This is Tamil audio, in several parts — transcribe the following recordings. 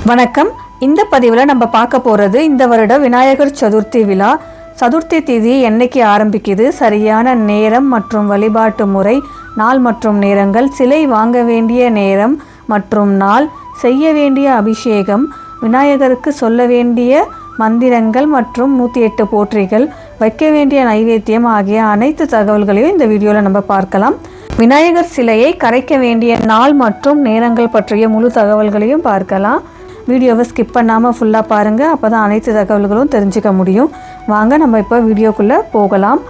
வணக்கம். இந்த பதிவில் நம்ம பார்க்க போகிறது இந்த வருட விநாயகர் சதுர்த்தி விழா. சதுர்த்தி திதி என்னைக்கு ஆரம்பிக்குது, சரியான நேரம் மற்றும் வழிபாட்டு முறை, நாள் மற்றும் நேரங்கள், சிலை வாங்க வேண்டிய நேரம் மற்றும் நாள், செய்ய வேண்டிய அபிஷேகம், விநாயகருக்கு சொல்ல வேண்டிய மந்திரங்கள் மற்றும் 108 போற்றிகள், வைக்க வேண்டிய நைவேத்தியம் ஆகிய அனைத்து தகவல்களையும் இந்த வீடியோவில் நம்ம பார்க்கலாம். விநாயகர் சிலையை கரைக்க வேண்டிய நாள் மற்றும் நேரங்கள் பற்றிய முழு தகவல்களையும் பார்க்கலாம். வீடியோவை ஸ்கிப் பண்ணாமல் ஃபுல்லாக பாருங்கள், அப்போ தான் அனைத்து தகவல்களும் தெரிஞ்சுக்க முடியும். வாங்க நம்ம இப்போ வீடியோக்குள்ளே போகலாம்.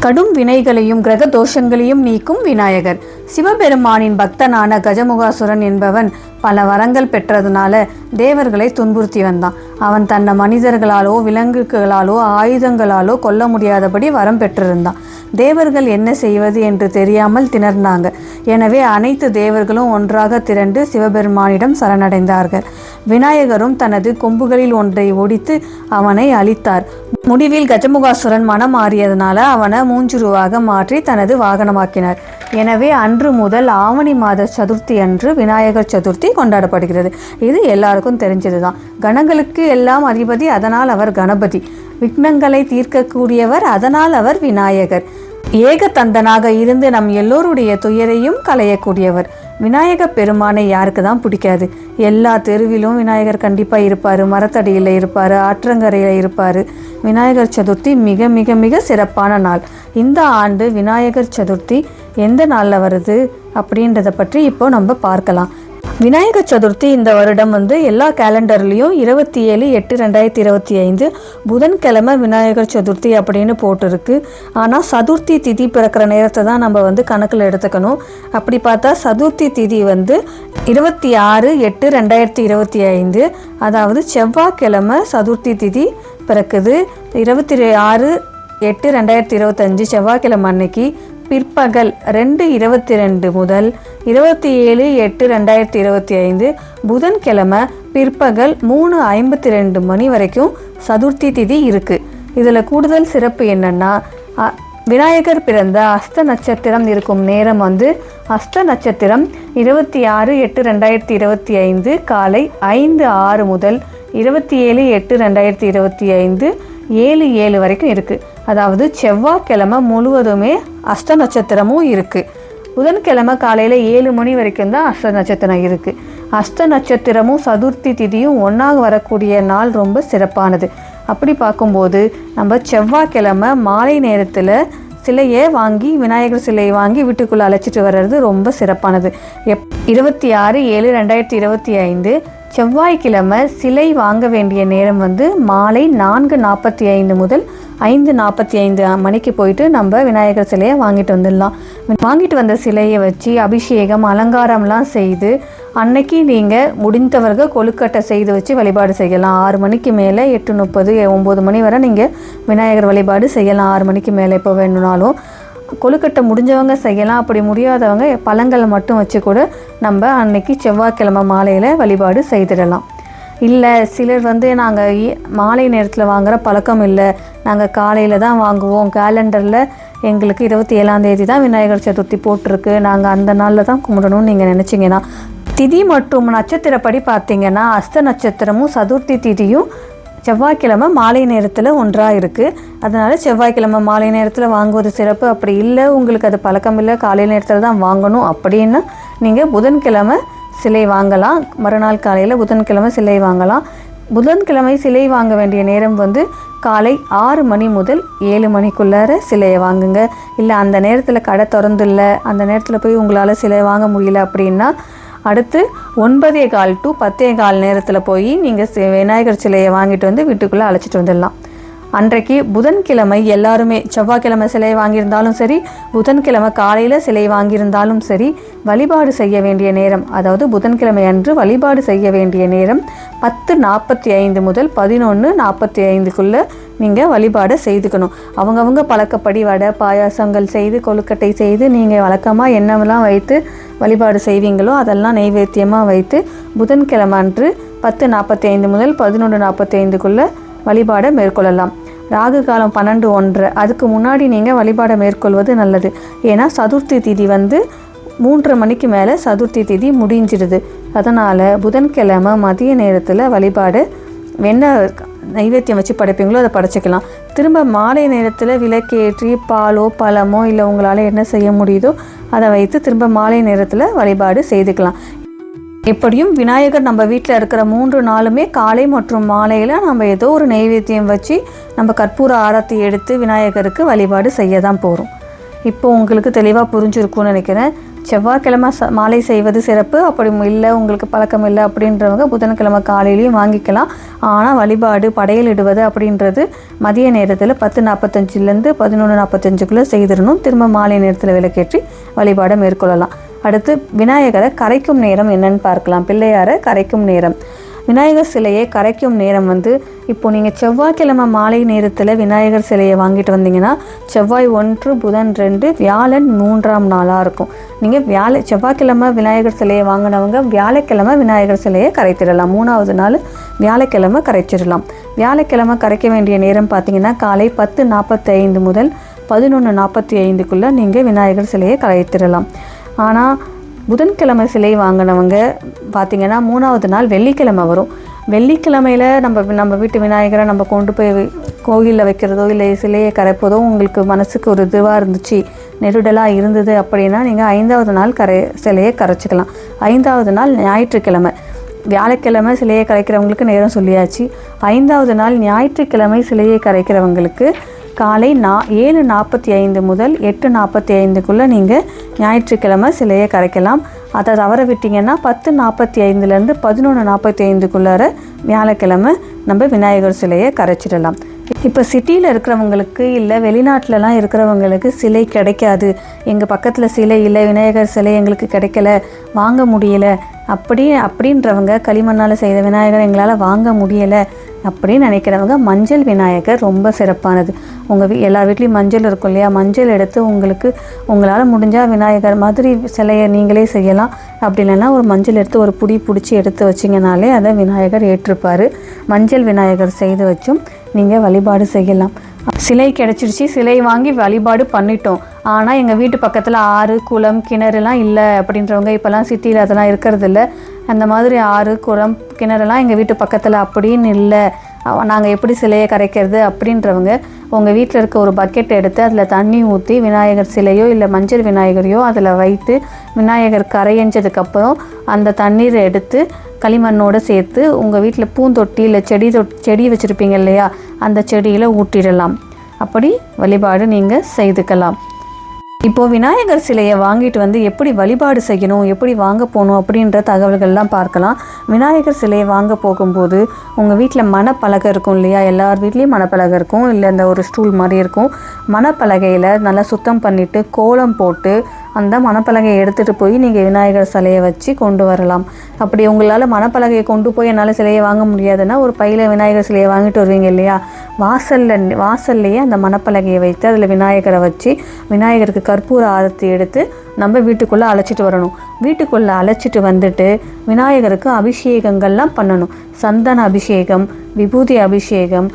கடும் வினைகளையும் கிரக தோஷங்களையும் நீக்கும் விநாயகர். சிவபெருமானின் பக்தனான கஜமுகாசுரன் என்பவன் பல வரங்கள் பெற்றதுனால தேவர்களை துன்புறுத்தி வந்தான். அவன் தன்னை மனிதர்களாலோ விலங்குகளாலோ ஆயுதங்களாலோ கொல்ல முடியாதபடி வரம் பெற்றிருந்தான். தேவர்கள் என்ன செய்வது என்று தெரியாமல் திணறினாங்க. எனவே அனைத்து தேவர்களும் ஒன்றாக திரண்டு சிவபெருமானிடம் சரணடைந்தார்கள். விநாயகரும் தனது கொம்புகளில் ஒன்றை ஒடித்து அவனை அழித்தார். முடிவில் கஜமுகாசுரன் மனம் மாறியதனால அவனை மூஞ்சுருவாக மாற்றி தனது வாகனமாக்கினார். எனவே அன்று முதல் ஆவணி மாத சதுர்த்தி அன்று விநாயகர் சதுர்த்தி கொண்டாடப்படுகிறது. இது எல்லாருக்கும் தெரிஞ்சதுதான். கணங்களுக்கு எல்லாம் அதிபதி, அதனால் அவர் கணபதி. விக்னங்களை தீர்க்கக்கூடியவர், அதனால் அவர் விநாயகர். ஏகதந்தனாக இருந்து நம் எல்லோருடைய துயரையும் களையக்கூடியவர். விநாயக பெருமானை யாருக்கு தான் பிடிக்காது? எல்லா தெருவிலும் விநாயகர் கண்டிப்பாக இருப்பார். மரத்தடியில் இருப்பார், ஆற்றங்கரையில் இருப்பார். விநாயகர் சதுர்த்தி மிக மிக மிக சிறப்பான நாள். இந்த ஆண்டு விநாயகர் சதுர்த்தி எந்த நாளில் வருது அப்படின்றத பற்றி இப்போ நம்ம பார்க்கலாம். விநாயகர் சதுர்த்தி இந்த வருடம் எல்லா கேலண்டர்லேயும் 27/8/2025 புதன்கிழமை விநாயகர் சதுர்த்தி அப்படின்னு போட்டிருக்கு. ஆனால் சதுர்த்தி திதி பிறக்கிற நேரத்தை தான் நம்ம கணக்கில் எடுத்துக்கணும். அப்படி பார்த்தா சதுர்த்தி திதி 26/8/2025, அதாவது செவ்வாய்க்கிழமை சதுர்த்தி திதி பிறக்குது. 26/8/2025 செவ்வாய்க்கிழமை அன்னைக்கு பிற்பகல் 2:22 முதல் 27/8/2025 புதன்கிழமை பிற்பகல் 3:52 மணி வரைக்கும் சதுர்த்தி திதி இருக்குது. இதில் கூடுதல் சிறப்பு என்னென்னா, விநாயகர் பிறந்த அஸ்த நட்சத்திரம் இருக்கும் நேரம் அஸ்த நட்சத்திரம் 26/8/2025 காலை 5:06 முதல் 27/8/2025 7:07 வரைக்கும் இருக்குது. அதாவது செவ்வாய்க்கிழமை முழுவதுமே அஸ்த நட்சத்திரமும் இருக்குது. புதன்கிழமை காலையில் 7 மணி வரைக்கும் தான் அஸ்த நட்சத்திரம் இருக்குது. அஸ்த நட்சத்திரமும் சதுர்த்தி திதியும் ஒன்றாக வரக்கூடிய நாள் ரொம்ப சிறப்பானது. அப்படி பார்க்கும்போது நம்ம செவ்வாய்க்கிழமை மாலை நேரத்தில் சிலையை வாங்கி, விநாயகர் சிலையை வாங்கி வீட்டுக்குள்ளே அழைச்சிட்டு வர்றது ரொம்ப சிறப்பானது. 26/7/2025 செவ்வாய்க்கிழமை சிலை வாங்க வேண்டிய நேரம் மாலை 4:45 முதல் 5:45 மணிக்கு போயிட்டு நம்ம விநாயகர் சிலையை வாங்கிட்டு வந்துடலாம். வாங்கிட்டு வந்த சிலையை வச்சு அபிஷேகம் அலங்காரம்லாம் செய்து அன்னைக்கு நீங்கள் முடிந்தவர்கள் கொழுக்கட்டை செய்து வச்சு வழிபாடு செய்யலாம். 6 மணிக்கு மேலே 8:30 9 மணி வரை நீங்கள் விநாயகர் வழிபாடு செய்யலாம். 6 மணிக்கு மேலே எப்போ வேணும்னாலும் கொழுக்கட்டை முடிஞ்சவங்க செய்யலாம். அப்படி முடியாதவங்க பழங்களை மட்டும் வச்சு கூட நம்ம அன்னைக்கு செவ்வாய்க்கிழமை மாலையில் வழிபாடு செய்திடலாம். இல்லை சிலர் நாங்கள் மாலை நேரத்தில் வாங்குகிற பழக்கம் இல்லை, நாங்கள் காலையில் தான் வாங்குவோம், கேலண்டரில் எங்களுக்கு 27ஆம் தேதி தான் விநாயகர் சதுர்த்தி போட்டிருக்கு, நாங்கள் அந்த நாளில் தான் கும்பிடணும்னு நீங்கள் நினச்சிங்கன்னா, திதி மற்றும் நட்சத்திரப்படி பார்த்திங்கன்னா அஸ்த நட்சத்திரமும் சதுர்த்தி திதியும் செவ்வாய்க்கிழமை மாலை நேரத்தில் ஒன்றாக இருக்குது. அதனால் செவ்வாய்க்கிழமை மாலை நேரத்தில் வாங்குவது சிறப்பு. அப்படி இல்லை, உங்களுக்கு அது பழக்கம் இல்லை, காலை நேரத்தில் தான் வாங்கணும் அப்படின்னா நீங்கள் புதன்கிழமை சிலை வாங்கலாம். மறுநாள் காலையில் புதன்கிழமை சிலை வாங்கலாம். புதன்கிழமை சிலை வாங்க வேண்டிய நேரம் காலை 6 மணி முதல் 7 மணிக்குள்ளார சிலையை வாங்குங்க. இல்லை அந்த நேரத்தில் கடை திறந்துல்ல, அந்த நேரத்தில் போய் உங்களால் சிலை வாங்க முடியல அப்படின்னா அடுத்து 9:15 to 10:15 நேரத்தில் போய் நீங்கள் விநாயகர் சிலையை வாங்கிட்டு வீட்டுக்குள்ளே அழைச்சிட்டு வந்துடலாம். அன்றைக்கு புதன்கிழமை எல்லாருமே செவ்வாய்க்கிழமை சிலை வாங்கியிருந்தாலும் சரி, புதன்கிழமை காலையில் சிலை வாங்கியிருந்தாலும் சரி, வழிபாடு செய்ய வேண்டிய நேரம், அதாவது புதன்கிழமை அன்று வழிபாடு செய்ய வேண்டிய நேரம் 10:45 முதல் 11:45க்குள்ளே நீங்கள் வழிபாடை செய்துக்கணும். அவங்கவுங்க பழக்கப்படி வடை பாயாசங்கள் செய்து கொழுக்கட்டை செய்து நீங்கள் வழக்கமாக என்னவெல்லாம் வைத்து வழிபாடு செய்வீங்களோ அதெல்லாம் நைவேத்தியமாக வைத்து புதன்கிழமை அன்று 10:45 முதல் 11:45க்குள்ளே வழிபாடை மேற்கொள்ளலாம். ராகு காலம் 12:01, அதுக்கு முன்னாடி நீங்கள் வழிபாடை மேற்கொள்வது நல்லது. ஏன்னா சதுர்த்தி திதி 3:30 மணிக்கு மேலே சதுர்த்தி திதி முடிஞ்சிடுது. அதனால் புதன்கிழமை மதிய நேரத்தில் வழிபாடு என்ன நைவேத்தியம் வச்சு படைப்பீங்களோ அதை படைச்சிக்கலாம். திரும்ப மாலை நேரத்தில் விளக்கேற்றி பாலோ பழமோ இல்லை உங்களால் என்ன செய்ய முடியுதோ அதை வைத்து திரும்ப மாலை நேரத்தில் வழிபாடு செய்துக்கலாம். எப்படியும் விநாயகர் நம்ம வீட்டில் இருக்கிற 3 நாளுமே காலை மற்றும் மாலையில் நம்ம ஏதோ ஒரு நைவேத்தியம் வச்சு நம்ம கற்பூர ஆரத்தி எடுத்து விநாயகருக்கு வழிபாடு செய்ய தான் போகிறோம். இப்போ உங்களுக்கு தெளிவாக புரிஞ்சிருக்கும்னு நினைக்கிறேன். செவ்வாய்க்கிழமை மாலை செய்வது சிறப்பு. அப்படி இல்லை உங்களுக்கு பழக்கம் இல்லை அப்படின்றவங்க புதன்கிழமை காலையிலையும் வாங்கிக்கலாம். ஆனால் வழிபாடு படையல் இடுவது அப்படின்றது மதிய நேரத்தில் 10:45 11:45 செய்திடணும். திரும்ப மாலை நேரத்தில் விளக்கேற்றி வழிபாடை மேற்கொள்ளலாம். அடுத்து விநாயகரை கரைக்கும் நேரம் என்னன்னு பார்க்கலாம். பிள்ளையாரை கரைக்கும் நேரம், விநாயகர் சிலையை கரைக்கும் நேரம் இப்போது நீங்கள் செவ்வாய்க்கிழமை மாலை நேரத்தில் விநாயகர் சிலையை வாங்கிட்டு வந்தீங்கன்னா செவ்வாய் 1, புதன் 2, வியாழன் 3ஆம் நாளாக இருக்கும். நீங்கள் செவ்வாய்க்கிழமை விநாயகர் சிலையை வாங்கினவங்க வியாழக்கிழமை விநாயகர் சிலையை கரைத்திடலாம். 3ஆவது நாள் வியாழக்கிழமை கரைச்சிடலாம். வியாழக்கிழமை கரைக்க வேண்டிய நேரம் பார்த்தீங்கன்னா காலை 10:45 முதல் 11:45 நீங்கள் விநாயகர் சிலையை கரைத்திடலாம். ஆனால் புதன்கிழமை சிலை வாங்கினவங்க பார்த்திங்கன்னா 3ஆவது நாள் வெள்ளிக்கிழமை வரும். வெள்ளிக்கிழமையில் நம்ம வீட்டு விநாயகரை நம்ம கொண்டு போய் கோயிலில் வைக்கிறதோ இல்லை சிலையை கரைப்பதோ உங்களுக்கு மனசுக்கு ஒரு இதுவாக இருந்துச்சு, நெருடலாக இருந்தது அப்படின்னா நீங்கள் 5ஆவது நாள் சிலையை கரைச்சிக்கலாம். 5ஆவது நாள் ஞாயிற்றுக்கிழமை. வியாழக்கிழமை சிலையை கரைக்கிறவங்களுக்கு நேரம் சொல்லியாச்சு. 5ஆவது நாள் ஞாயிற்றுக்கிழமை சிலையை கரைக்கிறவங்களுக்கு காலை 7:45 முதல் 8:45 நீங்கள் ஞாயிற்றுக்கிழமை சிலையை கரைக்கலாம். அதை தவற விட்டிங்கன்னா 10:45 11:45 வியாழக்கிழமை நம்ம விநாயகர் சிலையை கரைச்சிடலாம். இப்போ சிட்டியில் இருக்கிறவங்களுக்கு இல்லை வெளிநாட்டிலலாம் இருக்கிறவங்களுக்கு சிலை கிடைக்காது, எங்கள் பக்கத்தில் சிலை இல்லை, விநாயகர் சிலை எங்களுக்கு கிடைக்கல, வாங்க முடியலை அப்படின்றவங்க களிமண்ணால் செய்த விநாயகர் எங்களால் வாங்க முடியலை அப்படின்னு நினைக்கிறவங்க மஞ்சள் விநாயகர் ரொம்ப சிறப்பானது. உங்கள் எல்லா வீட்லேயும் மஞ்சள் இருக்கும் இல்லையா, மஞ்சள் எடுத்து உங்களால் முடிஞ்சால் விநாயகர் மாதிரி சிலையை நீங்களே செய்யலாம். அப்படி இல்லைன்னா ஒரு மஞ்சள் எடுத்து ஒரு பிடிச்சி எடுத்து வச்சிங்கனாலே அதை விநாயகர் ஏற்றுப்பார். மஞ்சள் விநாயகர் செய்து வச்சும் நீங்கள் வழிபாடு செய்யலாம். சிலை கிடச்சிருச்சு, சிலை வாங்கி வழிபாடு பண்ணிட்டோம், ஆனால் எங்கள் வீட்டு பக்கத்தில் ஆறு குளம் கிணறுலாம் இல்லை அப்படின்றவங்க, இப்போல்லாம் சிட்டியில் அதெல்லாம் இருக்கிறது இல்லை. அந்த மாதிரி ஆறு குளம் கிணறுலாம் எங்கள் வீட்டு பக்கத்தில் அப்படின்னு இல்லை, நாங்கள் எப்படி சிலையை கரைக்கிறது அப்படின்றவங்க உங்கள் வீட்டில் இருக்க ஒரு பக்கெட் எடுத்து அதில் தண்ணி ஊற்றி விநாயகர் சிலையோ இல்லை மஞ்சள் விநாயகரையோ அதில் வைத்து விநாயகர் கரையஞ்சதுக்கப்புறம் அந்த தண்ணீரை எடுத்து களிமண்ணோடு சேர்த்து உங்கள் வீட்டில் பூந்தொட்டி இல்லை செடி வச்சுருப்பீங்க இல்லையா, அந்த செடியில் ஊற்றிடலாம். அப்படி வழிபாடு நீங்கள் செய்துக்கலாம். இப்போது விநாயகர் சிலையை வாங்கிட்டு எப்படி வழிபாடு செய்யணும், எப்படி வாங்க போகணும் அப்படின்ற தகவல்கள்லாம் பார்க்கலாம். விநாயகர் சிலையை வாங்க போகும்போது உங்கள் வீட்டில் மணப்பலகை இருக்கும் இல்லையா, எல்லார் வீட்லேயும் மணப்பலகை இருக்கும், இல்லை இந்த ஒரு ஸ்டூல் மாதிரி இருக்கும். மணப்பலகையில் நல்லா சுத்தம் பண்ணிவிட்டு கோலம் போட்டு அந்த மணப்பலகையை எடுத்துகிட்டு போய் நீங்கள் விநாயகர் சிலையை வச்சு கொண்டு வரலாம். அப்படி உங்களால் மணப்பலகையை கொண்டு போய் என்னால் சிலையை வாங்க முடியாதுன்னா ஒரு பையில் விநாயகர் சிலையை வாங்கிட்டு வருவீங்க இல்லையா, வாசல்லையே அந்த மணப்பலகையை வைத்து அதில் விநாயகரை வச்சு விநாயகருக்கு கற்பூர ஆரத்தி எடுத்து நம்ம வீட்டுக்குள்ளே அழைச்சிட்டு வரணும். வீட்டுக்குள்ளே அழைச்சிட்டு வந்துட்டு விநாயகருக்கு அபிஷேகங்கள்லாம் பண்ணணும். சந்தன அபிஷேகம், விபூதி அபிஷேகம்,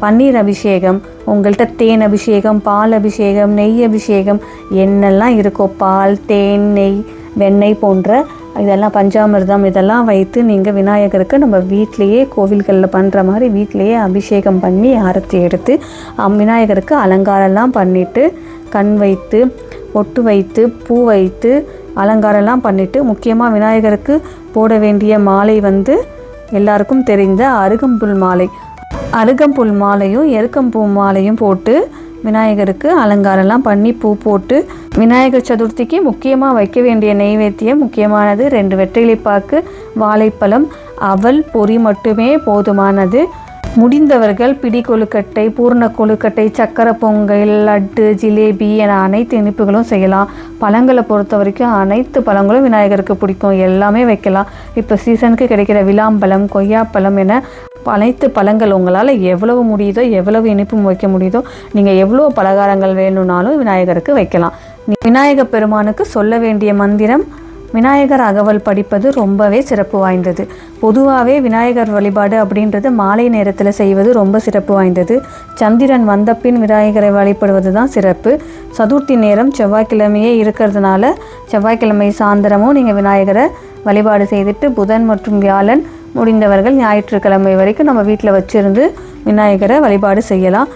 பன்னீர் அபிஷேகம், உங்கள்கிட்ட தேன் அபிஷேகம், பால் அபிஷேகம், நெய் அபிஷேகம் என்னெல்லாம் இருக்கோ, பால் தேன் நெய் வெண்ணெய் போன்ற இதெல்லாம் பஞ்சாமிர்தம் இதெல்லாம் வைத்து நீங்கள் விநாயகருக்கு நம்ம வீட்டிலையே கோவில்களில் பண்ணுற மாதிரி வீட்டிலையே அபிஷேகம் பண்ணி ஆரத்தி எடுத்து விநாயகருக்கு அலங்காரம்லாம் பண்ணிவிட்டு கண் வைத்து பொட்டு வைத்து பூ வைத்து அலங்காரம்லாம் பண்ணிவிட்டு முக்கியமாக விநாயகருக்கு போட வேண்டிய மாலை எல்லாருக்கும் தெரிந்த அருகம்புல் மாலை, அருகம்புல் மாலையும் எருக்கம்பூ மாலையும் போட்டு விநாயகருக்கு அலங்காரம்லாம் பண்ணி பூ போட்டு விநாயகர் சதுர்த்திக்கு முக்கியமாக வைக்க வேண்டிய நெய்வேத்தியம் முக்கியமானது 2 வெற்றிலைப்பாக்கு, வாழைப்பழம், அவல் பொரி மட்டுமே போதுமானது. முடிந்தவர்கள் பிடி கொழுக்கட்டை, பூர்ண கொழுக்கட்டை, சக்கரை பொங்கல், லட்டு, ஜிலேபி என அனைத்து இனிப்புகளும் செய்யலாம். பழங்களை பொறுத்த வரைக்கும் அனைத்து பழங்களும் விநாயகருக்கு பிடிக்கும், எல்லாமே வைக்கலாம். இப்போ சீசனுக்கு கிடைக்கிற விளாம்பழம், கொய்யாப்பழம் என அனைத்து பழங்கள் உங்களால் எவ்வளவு முடியுதோ எவ்வளவு இனிப்பு வைக்க முடியுதோ நீங்கள் எவ்வளோ பலகாரங்கள் வேணும்னாலும் விநாயகருக்கு வைக்கலாம். விநாயகர் பெருமானுக்கு சொல்ல வேண்டிய மந்திரம் விநாயகர் அகவல் படிப்பது ரொம்பவே சிறப்பு வாய்ந்தது. பொதுவாகவே விநாயகர் வழிபாடு அப்படின்றது மாலை நேரத்தில் செய்வது ரொம்ப சிறப்பு வாய்ந்தது. சந்திரன் வந்த பின் விநாயகரை வழிபடுவது தான் சிறப்பு. சதுர்த்தி நேரம் செவ்வாய்க்கிழமையே இருக்கிறதுனால செவ்வாய்க்கிழமை சாயந்தரமும் நீங்கள் விநாயகரை வழிபாடு செய்துட்டு புதன் மற்றும் வியாழன் முடிந்தவர்கள் ஞாயிற்றுக்கிழமை வரைக்கும் நம்ம வீட்டில் வச்சிருந்து விநாயகரை வழிபாடு செய்யலாம்.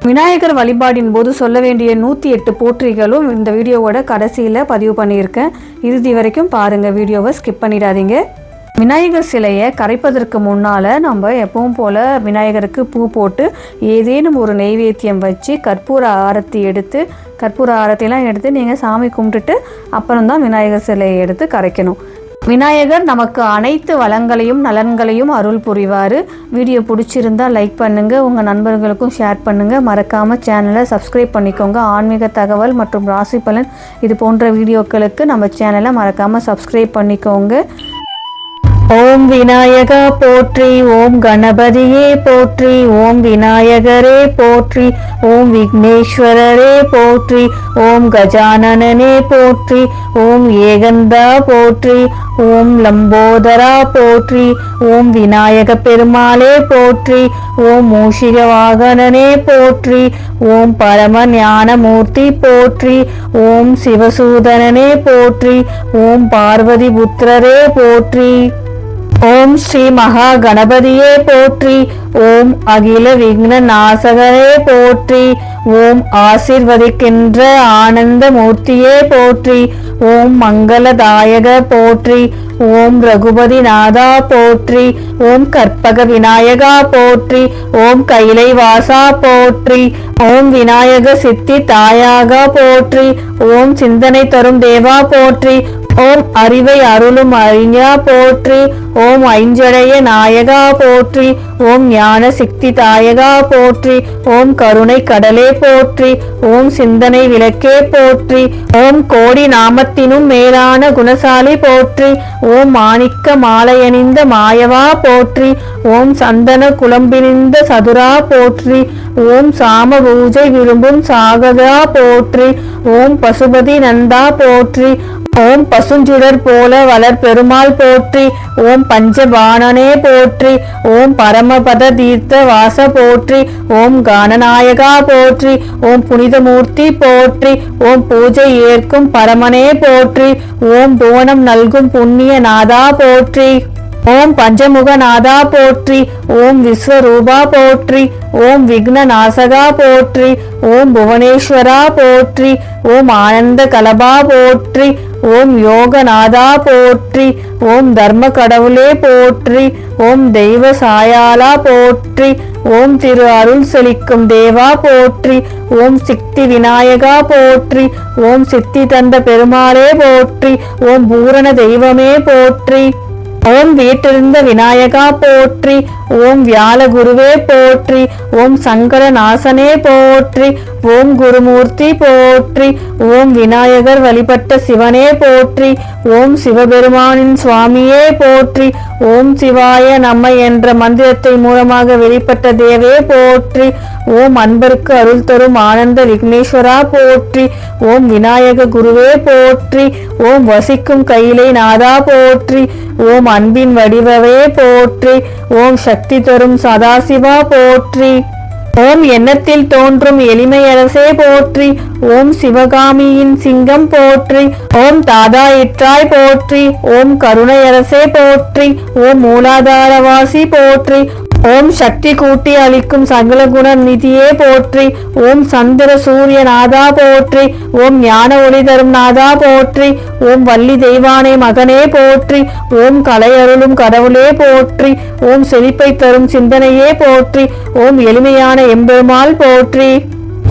விநாயகர் வழிபாடின் போது சொல்ல வேண்டிய 108 போற்றிகளும் இந்த வீடியோவோட கடைசியில் பதிவு பண்ணியிருக்கேன். இறுதி வரைக்கும் பாருங்கள், வீடியோவை ஸ்கிப் பண்ணிடாதீங்க. விநாயகர் சிலையை கரைப்பதற்கு முன்னால் நம்ம எப்பவும் போல் விநாயகருக்கு பூ போட்டு ஏதேனும் ஒரு நெய்வேத்தியம் வச்சு கற்பூர ஆரத்திலாம் எடுத்து நீங்கள் சாமி கும்பிட்டுட்டு அப்புறம்தான் விநாயகர் சிலையை எடுத்து கரைக்கணும். விநாயகர் நமக்கு அனைத்து வளங்களையும் நலன்களையும் அருள் புரிவார். வீடியோ பிடிச்சிருந்தா லைக் பண்ணுங்கள், உங்கள் நண்பர்களுக்கும் ஷேர் பண்ணுங்கள். மறக்காமல் சேனலை சப்ஸ்கிரைப் பண்ணிக்கோங்க. ஆன்மீக தகவல் மற்றும் ராசி பலன் இது போன்ற வீடியோக்களுக்கு நம்ம சேனலை மறக்காமல் சப்ஸ்கிரைப் பண்ணிக்கோங்க. ஓம் விநாயகா போற்றி, ஓம் கணபதியே போற்றி, ஓம் விநாயகரே போற்றி, ஓம் விக்னேஸ்வரரே போற்றி, ஓம் கஜானனே போற்றி, ஓம் ஏகந்தா போற்றி, ஓம் லம்போதரா போற்றி, ஓம் விநாயக பெருமாளே போற்றி, ஓம் மூஷிக வாகனனே போற்றி, ஓம் பரம ஞானமூர்த்தி போற்றி, ஓம் சிவசூதனனே போற்றி, ஓம் பார்வதி புத்திரரே போற்றி, ஓம் ஸ்ரீ மகா கணபதியே போற்றி, ஓம் அகில விக்ன நாசகரே போற்றி, ஓம் ஆசிர்வதிக்கின்ற ஆனந்த மூர்த்தியே போற்றி, ஓம் மங்களதாயக போற்றி, ஓம் ரகுபதி நாதா போற்றி, ஓம் கற்பக விநாயகா போற்றி, ஓம் கைலை வாசா போற்றி, ஓம் விநாயக சித்தி தாயாக போற்றி, ஓம் சிந்தனை தரும் தேவா போற்றி, ஓம் அறிவை அருளும் அறிஞா போற்றி, ஓம் ஐஞ்சடைய நாயகா போற்றி, ஓம் ஞான சித்தி தாயகா போற்றி, ஓம் கருணை கடலே போற்றி, ஓம் சிந்தனை விளக்கே போற்றி, ஓம் கோடி நாமத்தினும் மேலான குணசாலி போற்றி, ஓம் மாணிக்க மாலையணிந்த மாயவா போற்றி, ஓம் சந்தன குழம்பினிந்த சதுரா போற்றி, ஓம் சாம பூஜை விரும்பும் சாகதா போற்றி, ஓம் பசுபதி நந்தா போற்றி, ஓம் பசுஞ்சுடர் போல வளர் பெருமாள் போற்றி, ஓம் பஞ்சபாணனே போற்றி, ஓம் பரமபத தீர்த்த வாச போற்றி, ஓம் கானநாயகா போற்றி, ஓம் புனிதமூர்த்தி போற்றி, ஓம் பூஜை ஏற்கும் பரமனே போற்றி, ஓம் புவனம் நல்கும் புண்ணிய நாதா போற்றி, ஓம் பஞ்சமுக நாதா போற்றி, ஓம் விஸ்வரூபா போற்றி, ஓம் விக்ன நாசகா போற்றி, ஓம் புவனேஸ்வரா போற்றி, ஓம் ஆனந்த கலபா போற்றி, ஓம் யோகநாதா போற்றி, ஓம் தர்ம கடவுளே போற்றி, ஓம் தெய்வ சாயாலா போற்றி, ஓம் திரு அருள் செழிக்கும் தேவா போற்றி, ஓம் சித்தி விநாயகா போற்றி, ஓம் சித்தி தந்த பெருமாளே போற்றி, ஓம் பூரண தெய்வமே போற்றி, ஓம் வீட்டிருந்த விநாயகா போற்றி, ஓம் வியாழ குருவே போற்றி, ஓம் சங்கர நாசனே போற்றி, ஓம் குருமூர்த்தி போற்றி, ஓம் விநாயகர் வழிபட்ட சிவனே போற்றி, ஓம் சிவபெருமானின் சுவாமியே போற்றி, ஓம் சிவாய நம்ம என்ற மந்திரத்தை மூலமாக வெளிப்பட்ட தேவே போற்றி, ஓம் அன்பருக்கு அருள் தரும் ஆனந்த விக்னேஸ்வரா போற்றி, ஓம் விநாயக குருவே போற்றி, ஓம் வசிக்கும் கையிலை நாதா போற்றி, ஓம் அன்பின் வடிவவே போற்றி, ஓம் சக்தி தரும் சதாசிவா போற்றி, ஓம் எண்ணத்தில் தோன்றும் எளிமையரசே போற்றி, ஓம் சிவகாமியின் சிங்கம் போற்றி, ஓம் தாதா இற்றாய் போற்றி, ஓம் கருணையரசே போற்றி, ஓம் மூலாதாரவாசி போற்றி, ஓம் சக்தி கூட்டி அளிக்கும் சகல குண நிதியே போற்றி, ஓம் சந்திர சூரிய நாதா போற்றி, ஓம் ஞான ஒளி தரும் நாதா போற்றி, ஓம் வள்ளி தெய்வானை மகனே போற்றி, ஓம் கலையருளும் கடவுளே போற்றி, ஓம் செழிப்பை தரும் சிந்தனையே போற்றி, ஓம் எளிமையான எம்பெருமாள் போற்றி,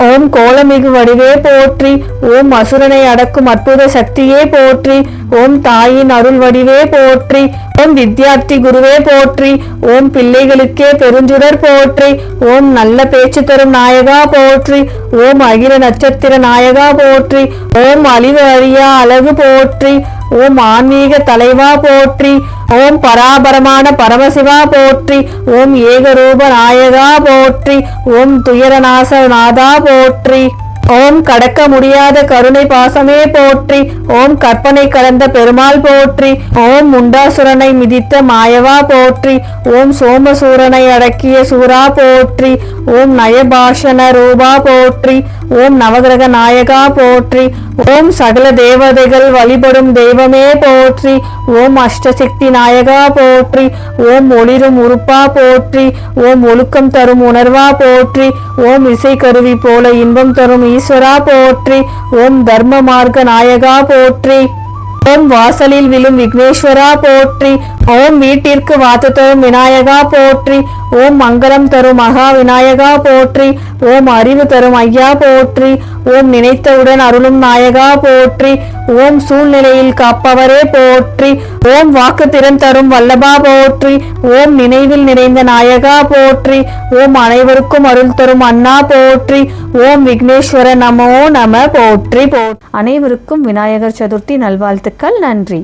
ஓம் கோலமிகு வடிவே போற்றி, ஓம் அசுரனை அடக்கும் அற்புத சக்தியே போற்றி, ஓம் தாயின் அருள் வடிவே போற்றி, ஓம் வித்யார்த்தி குருவே போற்றி, ஓம் பிள்ளைகளுக்கே பெருஞ்சுடர் போற்றி, ஓம் நல்ல பேச்சு தரும் நாயகா போற்றி, ஓம் அகில நட்சத்திர நாயகா போற்றி, ஓம் அழிவு அழியா அழகு போற்றி, ஓம் ஆன்மீக தலைவா போற்றி, ஓம் பராபரமான பரமசிவா போற்றி, ஓம் ஏகரூப நாயகா போற்றி, ஓம் துயரநாச நாதா போற்றி, ஓம் கடக்க முடியாத கருணை பாசமே போற்றி. ஓம் கற்பனை கலந்த பெருமாள் போற்றி. ஓம் முண்டாசுரனை மிதித்த மாயவா போற்றி. ஓம் சோமசூரனை அடக்கிய சூரா போற்றி. ஓம் நயபாஷண ரூபா போற்றி. ஓம் நவகிரக நாயகா போற்றி. ஓம் சகல தேவதைகள் வழிபடும் தெய்வமே போற்றி. ஓம் அஷ்டசக்தி நாயகா போற்றி. ஓம் ஒளிரும் உறுப்பா போற்றி. ஓம் ஒழுக்கம் தரும் உணர்வா போற்றி. ஓம் இசை கருவி போல இன்பம் தரும் ஈஸ்வரா போற்றி. ஓம் தர்ம மார்க்க நாயகா போற்றி. ஓம் வாசலில் விழும் விக்னேஸ்வரா போற்றி. ஓம் வீட்டிற்கு வாத்து தரும் விநாயகா போற்றி. ஓம் மங்களம் தரும் மகா விநாயகா போற்றி. ஓம் அறிவு தரும் ஐயா போற்றி. ஓம் நினைத்தவுடன் அருளும் நாயகா போற்றி. ஓம் சூழ்நிலையில் காப்பவரே போற்றி. ஓம் வாக்கு திறன் தரும் வல்லபா போற்றி. ஓம் நினைவில் நிறைந்த நாயகா போற்றி. ஓம் அனைவருக்கும் அருள் தரும் அண்ணா போற்றி. ஓம் விக்னேஸ்வர நமோ நம போற்றி. அனைவருக்கும் விநாயகர் சதுர்த்தி நல்வாழ்த்துக்கள். நன்றி.